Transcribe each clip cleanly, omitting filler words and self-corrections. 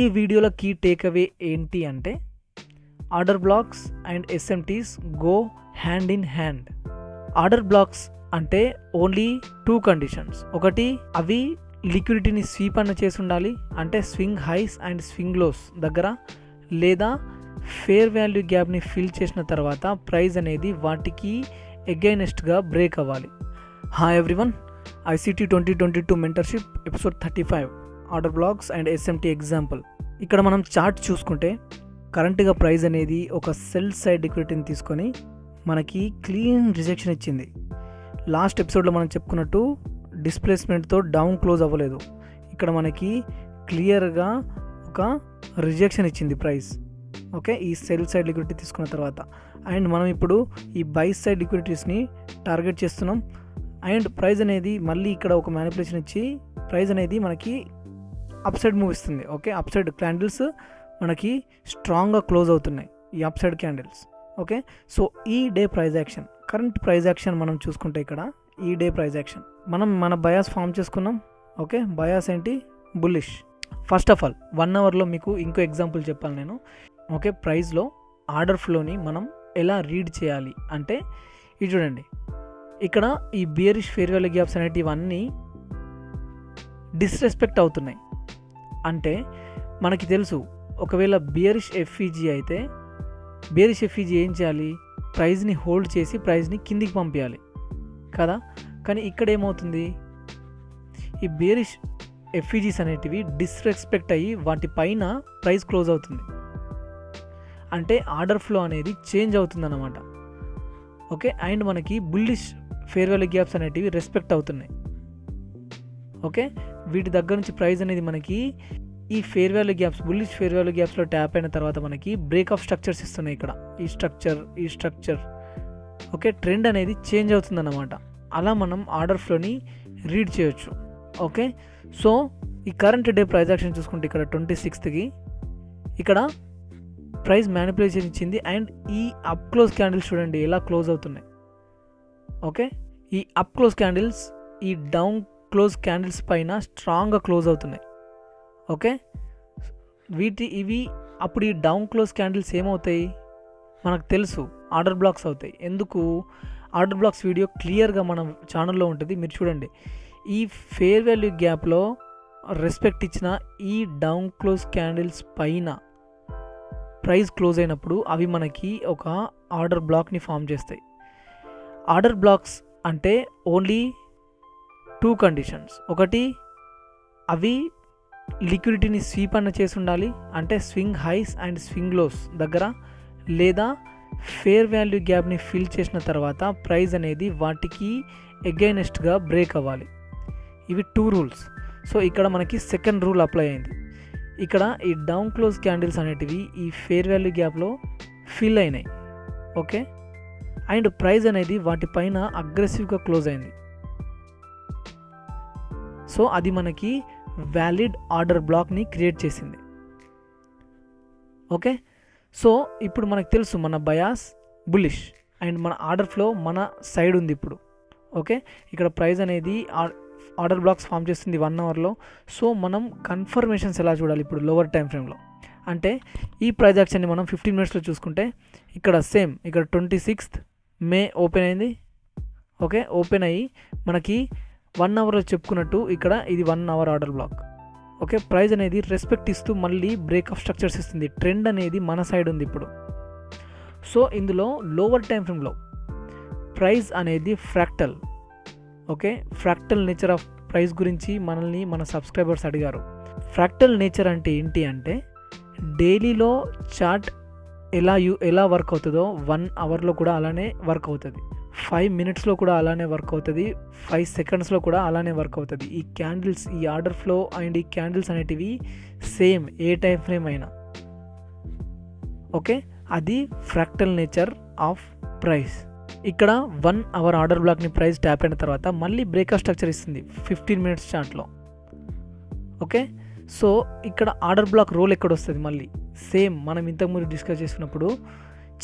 ఈ వీడియోలో key takeaway ఏంటి అంటే order blocks and SMTs go hand in hand. Order blocks అంటే ఓన్లీ టూ కండిషన్స్. ఒకటి, అవి లిక్విడిటీని స్వీప్ అన్న చేసి ఉండాలి, అంటే swing highs and swing lows దగ్గర, లేదా ఫేర్ వాల్యూ గ్యాప్ని ఫిల్ చేసిన తర్వాత ప్రైస్ అనేది వాటికి ఎగైనెస్ట్గా బ్రేక్ అవ్వాలి. Hi everyone, ICT 2022 mentorship episode 35 order blocks and SMT example. ఇక్కడ మనం చార్ట్ చూసుకుంటే కరెంట్గా ప్రైస్ అనేది ఒక సెల్ సైడ్ లిక్విడిటీని తీసుకొని మనకి క్లీన్ రిజెక్షన్ ఇచ్చింది. లాస్ట్ ఎపిసోడ్లో మనం చెప్పుకున్నట్టు డిస్ప్లేస్మెంట్తో డౌన్ క్లోజ్ అవ్వలేదు. ఇక్కడ మనకి క్లియర్గా ఒక రిజెక్షన్ ఇచ్చింది ప్రైస్. ఓకే, ఈ సెల్ సైడ్ లిక్విడిటీ తీసుకున్న తర్వాత అండ్ మనం ఇప్పుడు ఈ బై సైడ్ లిక్విడిటీస్ని టార్గెట్ చేస్తున్నాం. అండ్ ప్రైస్ అనేది మళ్ళీ ఇక్కడ ఒక మ్యానిపులేషన్ ఇచ్చి ప్రైస్ అనేది మనకి అప్ సైడ్ మూవ్ ఇస్తుంది. ఓకే, అప్ సైడ్ క్యాండిల్స్ మనకి స్ట్రాంగ్గా క్లోజ్ అవుతున్నాయి, ఈ upside candles. Okay, so ఈ day price action, current price action మనం చూసుకుంటే ఇక్కడ ఈ డే ప్రైస్ యాక్షన్ మనం మన బయాస్ ఫామ్ చేసుకున్నాం. ఓకే, బయాస్ ఏంటి? బుల్లిష్. ఫస్ట్ ఆఫ్ ఆల్ 1 అవర్లో మీకు ఇంకో ఎగ్జాంపుల్ చెప్పాలి నేను. ఓకే, ప్రైస్లో ఆర్డర్ ఫ్లోని మనం ఎలా రీడ్ చేయాలి అంటే ఇది చూడండి. ఇక్కడ ఈ బియరిష్ ఫేర్ వాల్యూ గ్యాప్స్ అనేటివి ఇవన్నీ డిస్రెస్పెక్ట్ అవుతున్నాయి. అంటే మనకి తెలుసు, ఒకవేళ బియరిష్ ఎఫ్ఈజీ అయితే బియరిష్ ఎఫ్ఈజీ ఏం చేయాలి? ప్రైస్ని హోల్డ్ చేసి ప్రైస్ని కిందికి పంపించాలి కదా. కానీ ఇక్కడ ఏమవుతుంది? ఈ బియరిష్ ఎఫ్ఈజీస్ అనేటివి డిస్రెస్పెక్ట్ అయ్యి వాటి పైన ప్రైస్ క్లోజ్ అవుతుంది. అంటే ఆర్డర్ ఫ్లో అనేది చేంజ్ అవుతుంది అన్నమాట. ఓకే, అండ్ మనకి బుల్లిష్ ఫేర్ వాల్యూ గ్యాప్స్ అనేటివి రెస్పెక్ట్ అవుతున్నాయి. ఓకే, వీటి దగ్గర నుంచి ప్రైస్ అనేది మనకి ఈ fair value gaps, bullish fair value గ్యాప్స్లో ట్యాప్ అయిన తర్వాత మనకి బ్రేక్ ఆఫ్ స్ట్రక్చర్స్ ఇస్తున్నాయి. ఇక్కడ ఈ స్ట్రక్చర్ ఓకే, ట్రెండ్ అనేది చేంజ్ అవుతుంది అన్నమాట. అలా మనం ఆర్డర్ ఫ్లోని రీడ్ చేయొచ్చు. ఓకే, సో ఈ కరెంట్ డే ప్రైస్ యాక్షన్ చూసుకుంటే ఇక్కడ 26కి ఇక్కడ ప్రైస్ మ్యానిపులేషన్ ఇచ్చింది అండ్ ఈ అప్ క్లోజ్ క్యాండిల్స్ చూడండి ఎలా క్లోజ్ అవుతున్నాయి. ఓకే, ఈ అప్ క్లోజ్ క్యాండిల్స్ ఈ డౌన్ క్లోజ్ క్యాండిల్స్ పైన స్ట్రాంగ్గా క్లోజ్ అవుతున్నాయి. ఓకే, ఇవి అప్పుడు ఈ డౌన్ క్లోజ్ క్యాండిల్స్ ఏమవుతాయి మనకు తెలుసు, ఆర్డర్ బ్లాక్స్ అవుతాయి. ఎందుకు? ఆర్డర్ బ్లాక్స్ వీడియో క్లియర్గా మన ఛానల్లో ఉంటుంది, మీరు చూడండి. ఈ ఫేర్ వాల్యూ గ్యాప్లో రెస్పెక్ట్ ఇచ్చిన ఈ డౌన్ క్లోజ్ క్యాండిల్స్ పైన ప్రైస్ క్లోజ్ అయినప్పుడు అవి మనకి ఒక ఆర్డర్ బ్లాక్ని ఫామ్ చేస్తాయి. ఆర్డర్ బ్లాక్స్ అంటే ఓన్లీ టూ కండిషన్స్. ఒకటి, అవి లిక్విడిటీని స్వీప్ అన్న చేసి ఉండాలి, అంటే swing highs and swing lows దగ్గర, లేదా ఫేర్ వాల్యూ గ్యాప్ని ఫిల్ చేసిన తర్వాత ప్రైస్ అనేది వాటికి ఎగైనెస్ట్గా బ్రేక్ అవ్వాలి. ఇవి 2 రూల్స్. సో ఇక్కడ మనకి సెకండ్ రూల్ అప్లై అయింది. ఇక్కడ ఈ డౌన్ క్లోజ్ క్యాండిల్స్ అనేటివి ఈ ఫేర్ వాల్యూ గ్యాప్లో ఫిల్ అయినాయి. ఓకే, అండ్ ప్రైస్ అనేది వాటిపైన అగ్రెసివ్గా క్లోజ్ అయింది. సో అది మనకి వ్యాలిడ్ ఆర్డర్ బ్లాక్ని క్రియేట్ చేసింది. ఓకే, సో ఇప్పుడు మనకు తెలుసు మన బయాస్ బుల్లిష్ అండ్ మన ఆర్డర్ ఫ్లో మన సైడ్ ఉంది ఇప్పుడు. ఓకే, ఇక్కడ ప్రైస్ అనేది ఆర్డర్ బ్లాక్స్ ఫామ్ చేస్తుంది 1 అవర్లో. సో మనం కన్ఫర్మేషన్స్ ఎలా చూడాలి ఇప్పుడు లోవర్ టైం ఫ్రేమ్లో అంటే ఈ ప్రైస్ యాక్షన్ని మనం 15 మినిట్స్లో చూసుకుంటే ఇక్కడ సేమ్, ఇక్కడ 26th మే ఓపెన్ అయింది. ఓకే, ఓపెన్ అయ్యి మనకి 1 అవర్లో చెప్పుకున్నట్టు ఇక్కడ ఇది 1 hour order block. Okay, price అనేది రెస్పెక్ట్ ఇస్తూ మళ్ళీ బ్రేక్ ఆఫ్ స్ట్రక్చర్స్ ఇస్తుంది. ట్రెండ్ అనేది మన సైడ్ ఉంది ఇప్పుడు. సో ఇందులో లోవర్ టైం ఫ్రేమ్లో ప్రైస్ అనేది fractal. Okay, fractal nature of price గురించి మనల్ని మన సబ్స్క్రైబర్స్ అడిగారు. ఫ్రాక్టల్ నేచర్ అంటే ఏంటి అంటే డైలీలో చార్ట్ ఎలా వర్క్ అవుతుందో 1 అవర్లో కూడా అలానే వర్క్ అవుతుంది, 5 మినిట్స్లో కూడా అలానే వర్క్ అవుతుంది, 5 సెకండ్స్లో కూడా అలానే వర్క్ అవుతుంది. ఈ క్యాండిల్స్, ఈ ఆర్డర్ ఫ్లో అండ్ ఈ క్యాండిల్స్ అనేటివి సేమ్ ఏ టైం ఫ్రేమ్ అయినా. ఓకే, అది ఫ్రాక్టల్ నేచర్ ఆఫ్ ప్రైస్. ఇక్కడ 1 అవర్ ఆర్డర్ బ్లాక్ని ప్రైస్ ట్యాప్ అయిన తర్వాత మళ్ళీ బ్రేక్అప్ స్ట్రక్చర్ ఇస్తుంది 15 మినిట్స్ చార్ట్లో. ఓకే, సో ఇక్కడ ఆర్డర్ బ్లాక్ రోల్ ఎక్కడ వస్తుంది? మళ్ళీ సేమ్ మనం ఇంతకుముందు డిస్కస్ చేసుకున్నప్పుడు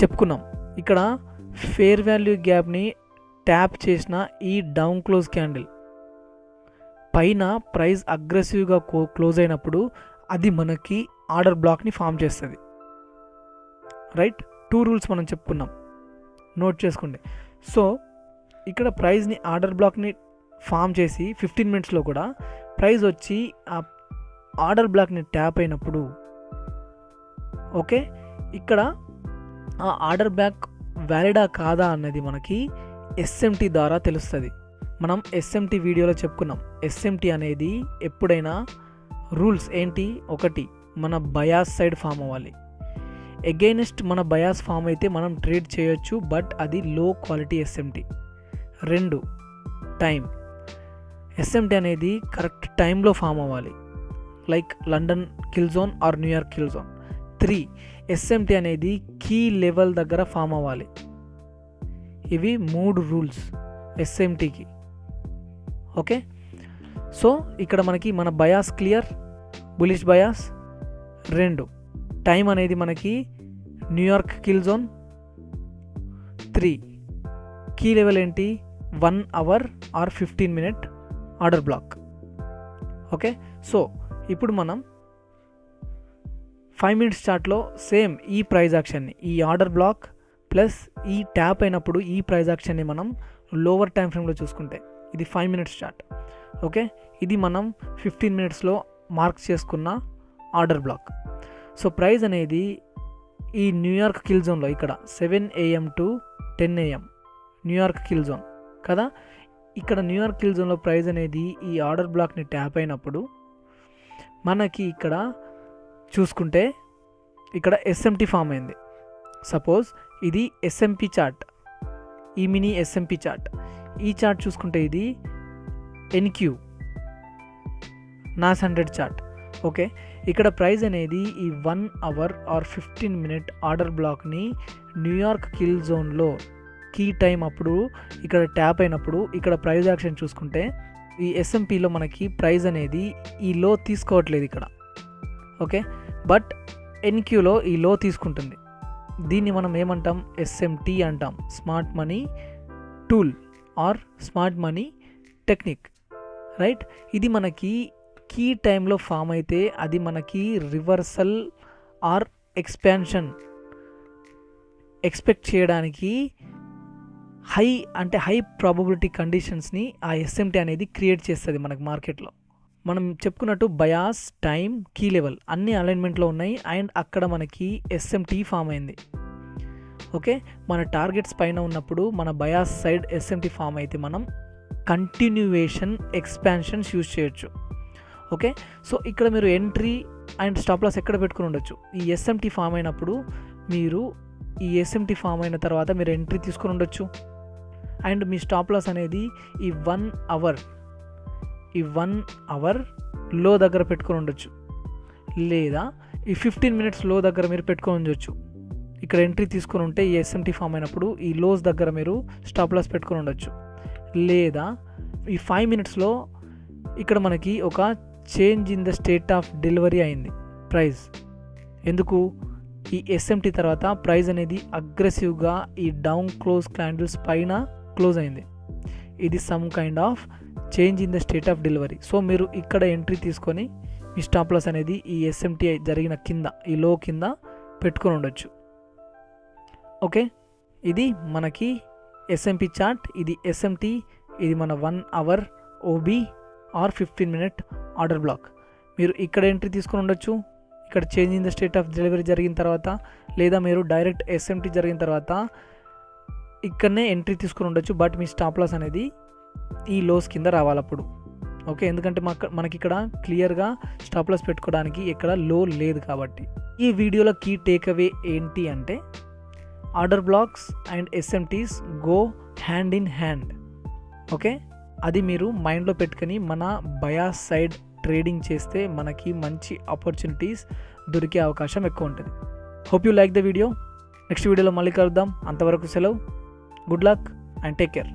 చెప్పుకున్నాం. ఇక్కడ ఫేర్ వాల్యూ గ్యాప్ని ట్యాప్ చేసిన ఈ డౌన్ క్లోజ్ క్యాండిల్ పైన ప్రైస్ అగ్రెసివ్గా క్లోజ్ అయినప్పుడు అది మనకి ఆర్డర్ బ్లాక్ని ఫామ్ చేస్తుంది. రైట్, 2 రూల్స్ మనం చెప్పుకున్నాం, నోట్ చేసుకోండి. సో ఇక్కడ ప్రైస్ని ఆర్డర్ బ్లాక్ని ఫామ్ చేసి 15 మినిట్స్లో కూడా ప్రైస్ వచ్చి ఆ ఆర్డర్ బ్లాక్ని ట్యాప్ అయినప్పుడు ఓకే, ఇక్కడ ఆ ఆర్డర్ బ్లాక్ వ్యాలిడా కాదా అన్నది మనకి ఎస్ఎంటీ ద్వారా తెలుస్తుంది. మనం ఎస్ఎంటీ వీడియోలో చెప్పుకున్నాం. ఎస్ఎంటీ అనేది ఎప్పుడైనా రూల్స్ ఏంటి, ఒకటి మన బయాస్ సైడ్ ఫామ్ అవ్వాలి. ఎగైనెస్ట్ మన బయాస్ ఫామ్ అయితే మనం ట్రేడ్ చేయొచ్చు, బట్ అది low quality SMT. 2 time, SMT అనేది కరెక్ట్ టైంలో ఫామ్ అవ్వాలి, like London kill zone or New York kill zone. 3 SMT అనేది కీ లెవెల్ దగ్గర ఫామ్ అవ్వాలి. ఇవి 3 రూల్స్ ఎస్ఎంటీకి. ఓకే, సో ఇక్కడ మనకి మన bias clear, bullish bias. 2 time అనేది మనకి New York kill zone. 3 key level ఏంటి, 1 hour or 15 minute order block. Okay, so ఇప్పుడు మనం 5 మినిట్స్ చార్ట్లో సేమ్ ఈ ప్రైజ్ యాక్షన్ని, ఈ ఆర్డర్ బ్లాక్ ప్లస్ ఈ ట్యాప్ అయినప్పుడు ఈ ప్రైజ్ యాక్షన్ని మనం లోవర్ టైం ఫ్రేమ్లో చూసుకుంటే ఇది 5 మినిట్స్ చార్ట్. ఓకే, ఇది మనం 15 మినిట్స్లో మార్క్ చేసుకున్న ఆర్డర్ బ్లాక్. సో ప్రైస్ అనేది ఈ న్యూయార్క్ కిల్ జోన్లో ఇక్కడ 7 AM to 10 AM New York kill zone కదా. ఇక్కడ న్యూయార్క్ కిల్ జోన్లో ప్రైస్ అనేది ఈ ఆర్డర్ బ్లాక్ని ట్యాప్ అయినప్పుడు మనకి ఇక్కడ చూసుకుంటే ఇక్కడ ఎస్ఎంటీ ఫామ్ అయింది. సపోజ్ ఇది ఎస్ఎంపి చార్ట్, ఈ మినీ ఎస్ఎంపి చార్ట్. ఈ చార్ట్ చూసుకుంటే ఇది ఎన్క్యూ నాస్ 100 చార్ట్. ఓకే, ఇక్కడ ప్రైస్ అనేది ఈ 1 అవర్ ఆర్ 15 మినిట్ ఆర్డర్ బ్లాక్ని న్యూయార్క్ కిల్ జోన్లో కీ టైం అప్పుడు ఇక్కడ ట్యాప్ అయినప్పుడు ఇక్కడ ప్రైస్ యాక్షన్ చూసుకుంటే ఈ ఎస్ఎంపీలో మనకి ప్రైస్ అనేది ఈ లో తీసుకోవట్లేదు ఇక్కడ. ఓకే, బట్ ఎన్క్యూలో ఈ లో తీసుకుంటుంది. దీన్ని మనం ఏమంటాం, ఎస్ఎంటీ అంటాం, smart money tool or smart money technique. Right, ఇది మనకి కీ టైంలో ఫామ్ అయితే అది మనకి రివర్సల్ ఆర్ ఎక్స్పాన్షన్ ఎక్స్పెక్ట్ చేయడానికి హై ప్రాబబిలిటీ కండిషన్స్ని ఆ ఎస్ఎంటీ అనేది క్రియేట్ చేస్తుంది మనకు మార్కెట్లో. మనం చెప్పుకున్నట్టు బయాస్, టైం, కీ లెవెల్ అన్ని అలైన్మెంట్లో ఉన్నాయి అండ్ అక్కడ మనకి ఎస్ఎంటీ ఫామ్ అయింది. ఓకే, మన టార్గెట్స్ పైన ఉన్నప్పుడు మన బయాస్ సైడ్ ఎస్ఎంటీ ఫామ్ అయితే మనం కంటిన్యూవేషన్ ఎక్స్పాన్షన్స్ యూజ్ చేయొచ్చు. ఓకే, సో ఇక్కడ మీరు ఎంట్రీ అండ్ స్టాప్ లాస్ ఎక్కడ పెట్టుకుని ఉండొచ్చు. ఈ ఎస్ఎంటీ ఫామ్ అయినప్పుడు మీరు ఈ ఎస్ఎంటీ ఫామ్ అయిన తర్వాత మీరు ఎంట్రీ తీసుకుని ఉండొచ్చు అండ్ మీ స్టాప్ లాస్ అనేది ఈ 1 అవర్ లో దగ్గర పెట్టుకొని ఉండొచ్చు, లేదా ఈ 15 మినిట్స్ లో దగ్గర మీరు పెట్టుకొని ఉండొచ్చు. ఇక్కడ ఎంట్రీ తీసుకొని ఉంటే ఈ ఎస్ఎంటీ ఫామ్ అయినప్పుడు ఈ లోస్ దగ్గర మీరు స్టాప్ లాస్ పెట్టుకొని ఉండొచ్చు, లేదా ఈ 5 మినిట్స్లో ఇక్కడ మనకి ఒక change in the state of delivery అయింది ప్రైస్. ఎందుకు, ఈ ఎస్ఎంటీ తర్వాత ప్రైస్ అనేది అగ్రెసివ్గా ఈ డౌన్ క్లోజ్ క్యాండిల్స్ పైన క్లోజ్ అయింది. ఇది some kind of change in the state of delivery. So మీరు ఇక్కడ ఎంట్రీ తీసుకొని మీ స్టాప్ లాస్ అనేది ఈ ఎస్ఎంటీ జరిగిన కింద ఈ లో కింద పెట్టుకొని ఉండొచ్చు. ఓకే, ఇది మనకి ఎస్ఎంపి చార్ట్, ఇది ఎస్ఎంటీ, ఇది మన 1 hour OB or 15 minute order block. మీరు ఇక్కడ ఎంట్రీ తీసుకొని ఉండొచ్చు ఇక్కడ change in the state of delivery జరిగిన తర్వాత, లేదా మీరు డైరెక్ట్ ఎస్ఎంటీ జరిగిన తర్వాత ఇక్కడనే ఎంట్రీ తీసుకొని ఉండొచ్చు. బట్ మీ స్టాప్ లాస్ అనేది ఈ లోస్ కింద రావాలప్పుడు. ఓకే, ఎందుకంటే మనకి ఇక్కడ క్లియర్గా స్టాప్ లాస్ పెట్టుకోవడానికి ఇక్కడ లో లేదు కాబట్టి. ఈ వీడియోలో కీ టేక్అవే ఏంటి అంటే order blocks and SMTs go hand in hand. Okay, అది మీరు మైండ్లో పెట్టుకొని మన బయాస్ సైడ్ ట్రేడింగ్ చేస్తే మనకి మంచి ఆపర్చునిటీస్ దొరికే అవకాశం ఎక్కువ ఉంటుంది. Hope you like the video. Next వీడియోలో మళ్ళీ కలుద్దాం. అంతవరకు సెలవు. Good luck and take care.